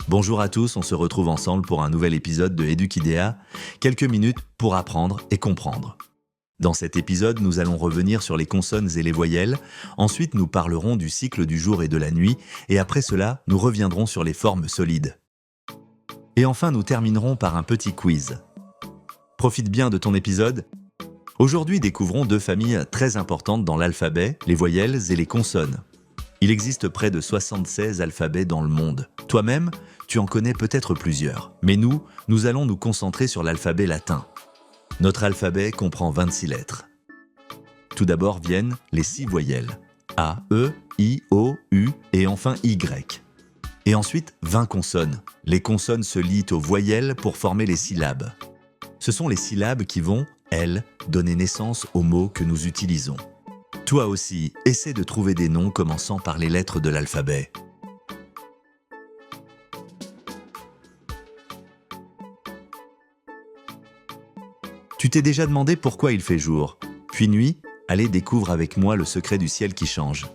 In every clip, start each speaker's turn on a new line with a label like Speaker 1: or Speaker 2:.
Speaker 1: Bonjour à tous, on se retrouve ensemble pour un nouvel épisode de Eduquidea, quelques minutes pour apprendre et comprendre. Dans cet épisode, nous allons revenir sur les consonnes et les voyelles, ensuite nous parlerons du cycle du jour et de la nuit, et après cela, nous reviendrons sur les formes solides. Et enfin, nous terminerons par un petit quiz. Profite bien de ton épisode. Aujourd'hui, découvrons deux familles très importantes dans l'alphabet, les voyelles et les consonnes. Il existe près de 76 alphabets dans le monde. Toi-même, tu en connais peut-être plusieurs. Mais nous allons nous concentrer sur l'alphabet latin. Notre alphabet comprend 26 lettres. Tout d'abord viennent les 6 voyelles. A, E, I, O, U et enfin Y. Et ensuite, 20 consonnes. Les consonnes se lient aux voyelles pour former les syllabes. Ce sont les syllabes qui vont, elles, donner naissance aux mots que nous utilisons. Toi aussi, essaie de trouver des noms commençant par les lettres de l'alphabet. Tu t'es déjà demandé pourquoi il fait jour, puis nuit? Allez, découvre avec moi le secret du ciel qui change.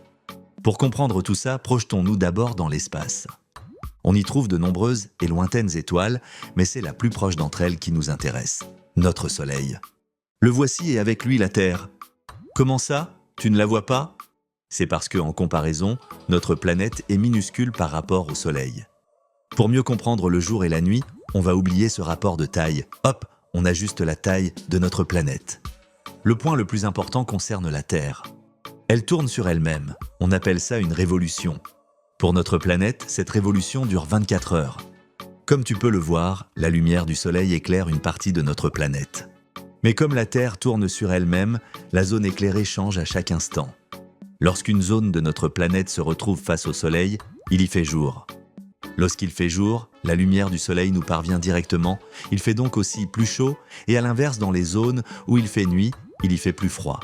Speaker 1: Pour comprendre tout ça, projetons-nous d'abord dans l'espace. On y trouve de nombreuses et lointaines étoiles, mais c'est la plus proche d'entre elles qui nous intéresse, notre Soleil. Le voici et avec lui la Terre. Comment ça? Tu ne la vois pas? C'est parce que, en comparaison, notre planète est minuscule par rapport au Soleil. Pour mieux comprendre le jour et la nuit, on va oublier ce rapport de taille. Hop, on ajuste la taille de notre planète. Le point le plus important concerne la Terre. Elle tourne sur elle-même. On appelle ça une révolution. Pour notre planète, cette révolution dure 24 heures. Comme tu peux le voir, la lumière du Soleil éclaire une partie de notre planète. Mais comme la Terre tourne sur elle-même, la zone éclairée change à chaque instant. Lorsqu'une zone de notre planète se retrouve face au Soleil, il y fait jour. Lorsqu'il fait jour, la lumière du Soleil nous parvient directement, il fait donc aussi plus chaud, et à l'inverse, dans les zones où il fait nuit, il y fait plus froid.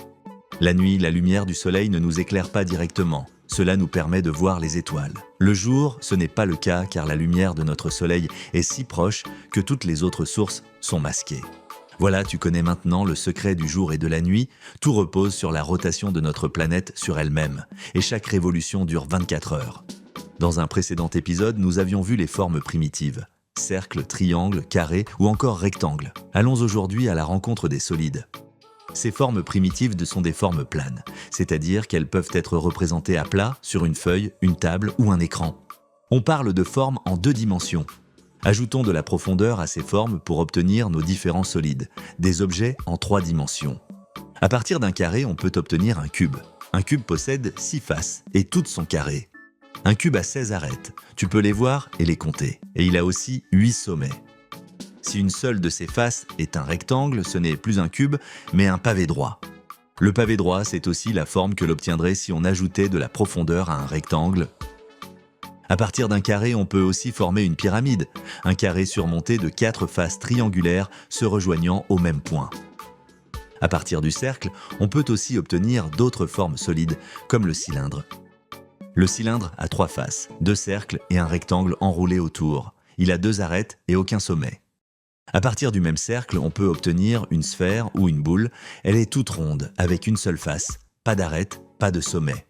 Speaker 1: La nuit, la lumière du Soleil ne nous éclaire pas directement. Cela nous permet de voir les étoiles. Le jour, ce n'est pas le cas car la lumière de notre Soleil est si proche que toutes les autres sources sont masquées. Voilà, tu connais maintenant le secret du jour et de la nuit. Tout repose sur la rotation de notre planète sur elle-même, et chaque révolution dure 24 heures. Dans un précédent épisode, nous avions vu les formes primitives. Cercle, triangle, carré ou encore rectangle. Allons aujourd'hui à la rencontre des solides. Ces formes primitives sont des formes planes, c'est-à-dire qu'elles peuvent être représentées à plat, sur une feuille, une table ou un écran. On parle de formes en 2 dimensions. Ajoutons de la profondeur à ces formes pour obtenir nos différents solides, des objets en 3 dimensions. À partir d'un carré, on peut obtenir un cube. Un cube possède 6 faces et toutes sont carrées. Un cube a 16 arêtes, tu peux les voir et les compter, et il a aussi 8 sommets. Si une seule de ces faces est un rectangle, ce n'est plus un cube, mais un pavé droit. Le pavé droit, c'est aussi la forme que l'on obtiendrait si on ajoutait de la profondeur à un rectangle. À partir d'un carré, on peut aussi former une pyramide, un carré surmonté de 4 faces triangulaires se rejoignant au même point. À partir du cercle, on peut aussi obtenir d'autres formes solides, comme le cylindre. Le cylindre a 3 faces, 2 cercles et un rectangle enroulé autour. Il a 2 arêtes et aucun sommet. À partir du même cercle, on peut obtenir une sphère ou une boule. Elle est toute ronde, avec une seule face, pas d'arête, pas de sommet.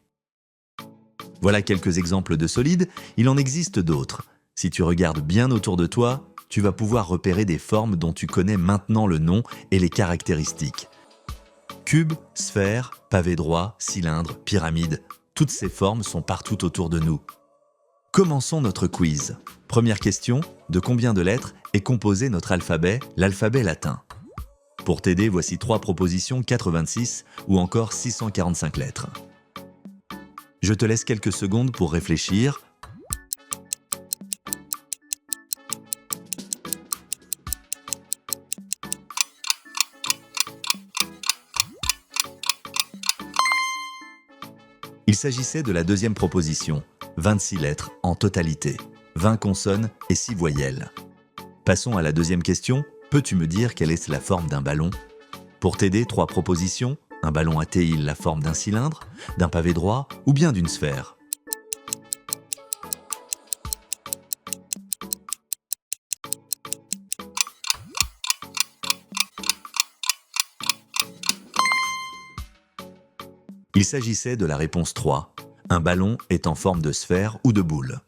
Speaker 1: Voilà quelques exemples de solides, il en existe d'autres. Si tu regardes bien autour de toi, tu vas pouvoir repérer des formes dont tu connais maintenant le nom et les caractéristiques. Cube, sphère, pavé droit, cylindre, pyramide, toutes ces formes sont partout autour de nous. Commençons notre quiz. Première question, de combien de lettres est composé notre alphabet, l'alphabet latin? Pour t'aider, voici 3 propositions, 86 ou encore 645 lettres. Je te laisse quelques secondes pour réfléchir. Il s'agissait de la deuxième proposition, 26 lettres en totalité, 20 consonnes et 6 voyelles. Passons à la deuxième question, peux-tu me dire quelle est la forme d'un ballon? Pour t'aider, 3 propositions, un ballon a-t-il la forme d'un cylindre, d'un pavé droit ou bien d'une sphère? Il s'agissait de la réponse 3. Un ballon est en forme de sphère ou de boule.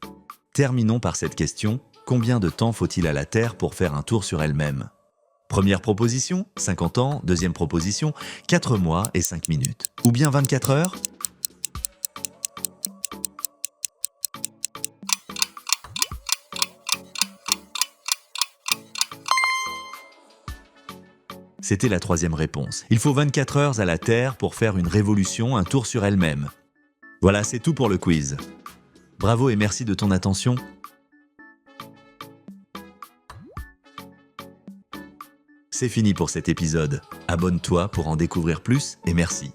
Speaker 1: Terminons par cette question. combien de temps faut-il à la Terre pour faire un tour sur elle-même? Première proposition, 50 ans. Deuxième proposition, 4 mois et 5 minutes. Ou bien 24 heures? C'était la troisième réponse. Il faut 24 heures à la Terre pour faire une révolution, un tour sur elle-même. Voilà, c'est tout pour le quiz. Bravo et merci de ton attention. C'est fini pour cet épisode. Abonne-toi pour en découvrir plus et merci.